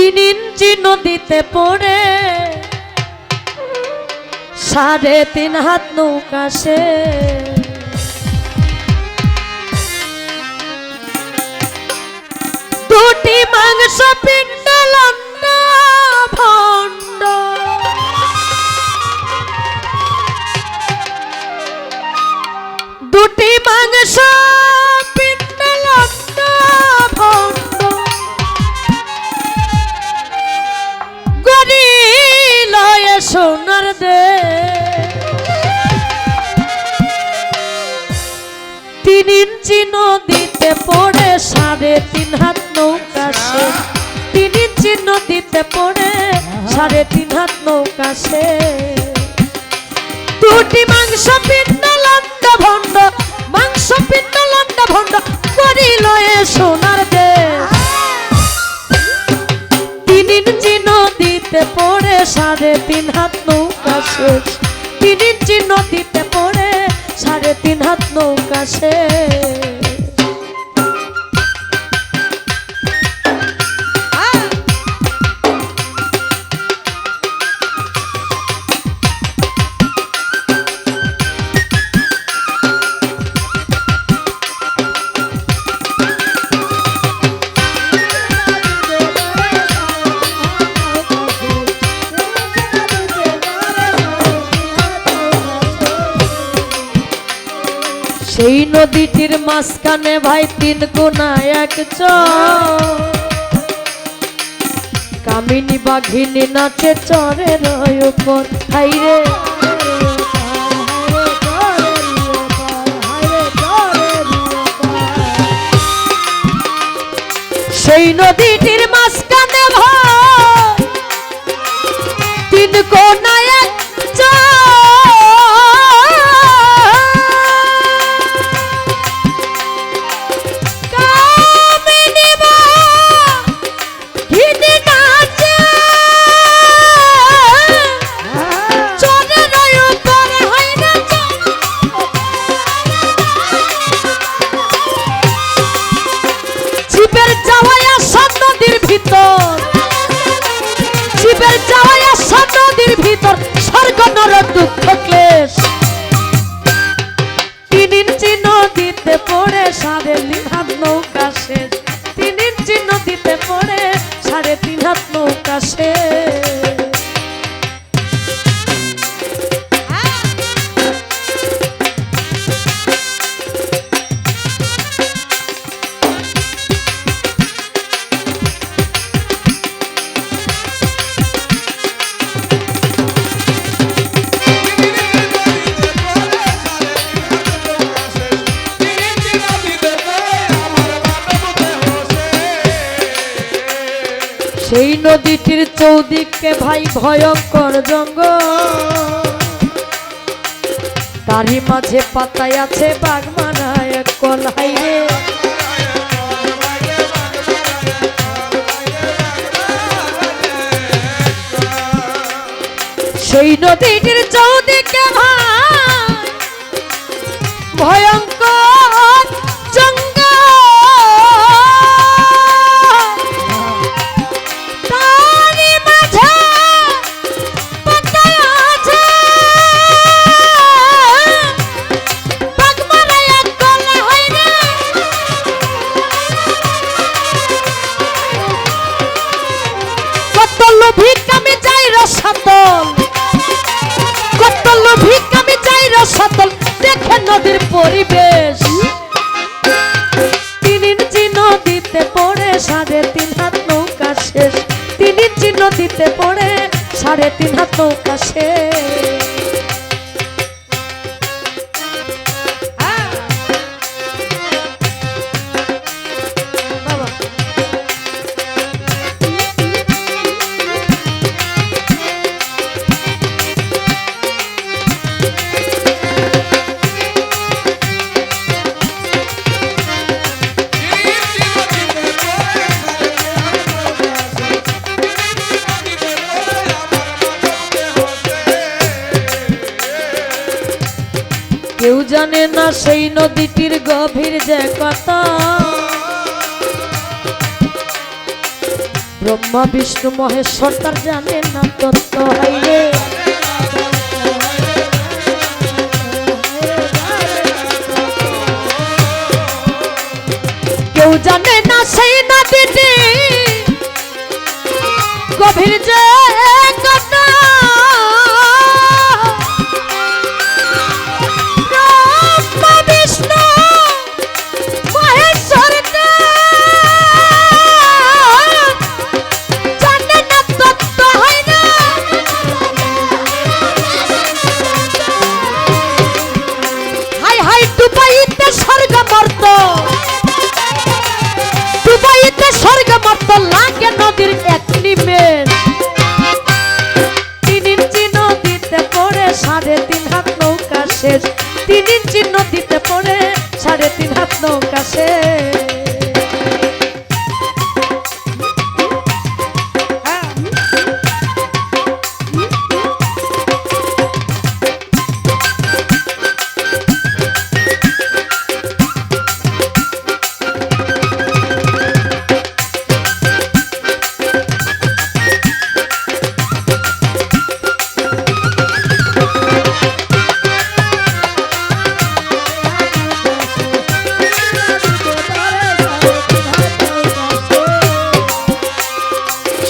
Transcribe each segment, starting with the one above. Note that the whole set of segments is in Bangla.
3 ইঞ্চি নদীতে পড়ে 3.5 হাত নৌকা সে। দুটি মাংস পিণ্ড লন্ডা ভণ্ড, দুটি মাংস পিণ্ড লন্ডা ভণ্ড, গড়ি লয়ে সোনার দে। 3 ইঞ্চি নদীতে পড়ে 3.5 হাত নৌকা সে। 3 ইঞ্চি নদীতে পড়ে 3.5 হাত নৌকা সে। দুটি মাংস পিণ্ড লন্ডা ভণ্ড, মাংস পিণ্ড লন্ডা ভণ্ড, করিল এ সোনার দেশ। 3 ইঞ্চি নদীতে পড়ে 3.5 হাত নৌকা শেষ। 3 ইঞ্চি নদীতে পড়ে 3.5 হাত নৌকা শেষ। সেই নদীটির মাঝখানে ভাই 3 কোনা 1 চর, কামিনী বাঘিনী নাচে চরের উপর। হাইরে সেই নদীটির মাঝখানে ভাই 3 কোনা 1 চর, নদীর ভিতর স্বর্গ নরক দুঃখ ক্লেশ। 3 ইঞ্চি নদীতে পড়ে 3.5 হাত নৌকা শেষ। 3 ইঞ্চি নদীতে পড়ে 3.5 হাত নৌকা শেষ। সেই নদীটির চৌদিকে ভাই ভয়ঙ্কর জঙ্গল, তারই মাঝে পাতায় আছে বাঘমারায় কল। হাইরে সেই নদীটির চৌদিকে ভাই ভয়ঙ্কর জঙ্গল, দেখে নদীর পরিবেশ। 3 ইঞ্চি নদীতে পড়ে 3.5 হাত নৌকা শেষ। 3 ইঞ্চি নদীতে পড়ে 3.5 হাত নৌকা শেষ। কেউ জানে না সেই নদীটির গভীর যে কত, ব্রহ্মা বিষ্ণু মহেশ্বর তার জানে না তত্ত্ব হাইরে কেউ জানে না সেই নদীটি গভীর যে কথা ব্রহ্মা বিষ্ণু মহেশ্বর জানে না তত্ত্ব হয় না হাই হাই ডুবাইতে স্বর্গ মর্ত ডুবাইতে স্বর্গ মর্ত লাগে নদীর এক নিমেষ 3 ইঞ্চি নদীতে পড়ে 3.5 হাত নৌকা শেষ 3 ইঞ্চি নদীতে পড়ে 3.5 হাত নৌকা শেষ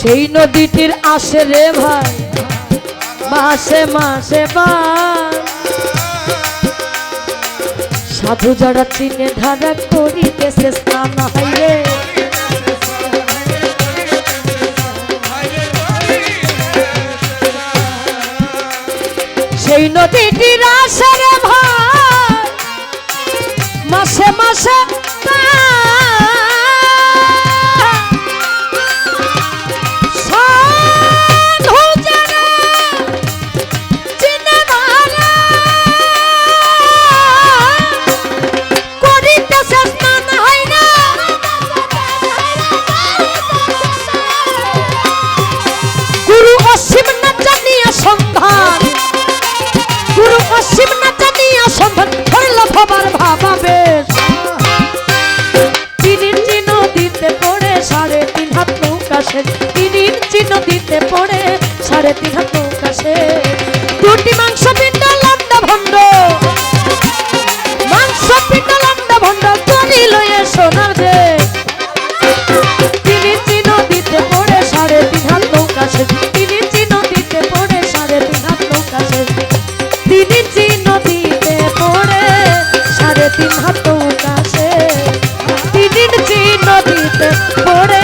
সেই নদীটির আসে রে ভাই মাসে মাসে বার সাধু যারা চিনে ধারা করিতেছে স্নান হাইরে সেই নদীটির আসে রে ভাই মাসে মাসে নদীতে পড়ে 3.5 হাত নৌকা শেষ 2টি মাংস পিণ্ড লন্ডা ভণ্ড মাংস পিণ্ড লন্ডা ভণ্ড করি লয়ে সোনার দে 3 ইঞ্চি নদীতে পড়ে 3.5 হাত নৌকা শেষ 3 ইঞ্চি নদীতে পড়ে 3.5 হাত নৌকা শেষ 3 ইঞ্চি নদীতে পড়ে 3.5 হাত নৌকা শেষ 3 ইঞ্চি নদীতে পড়ে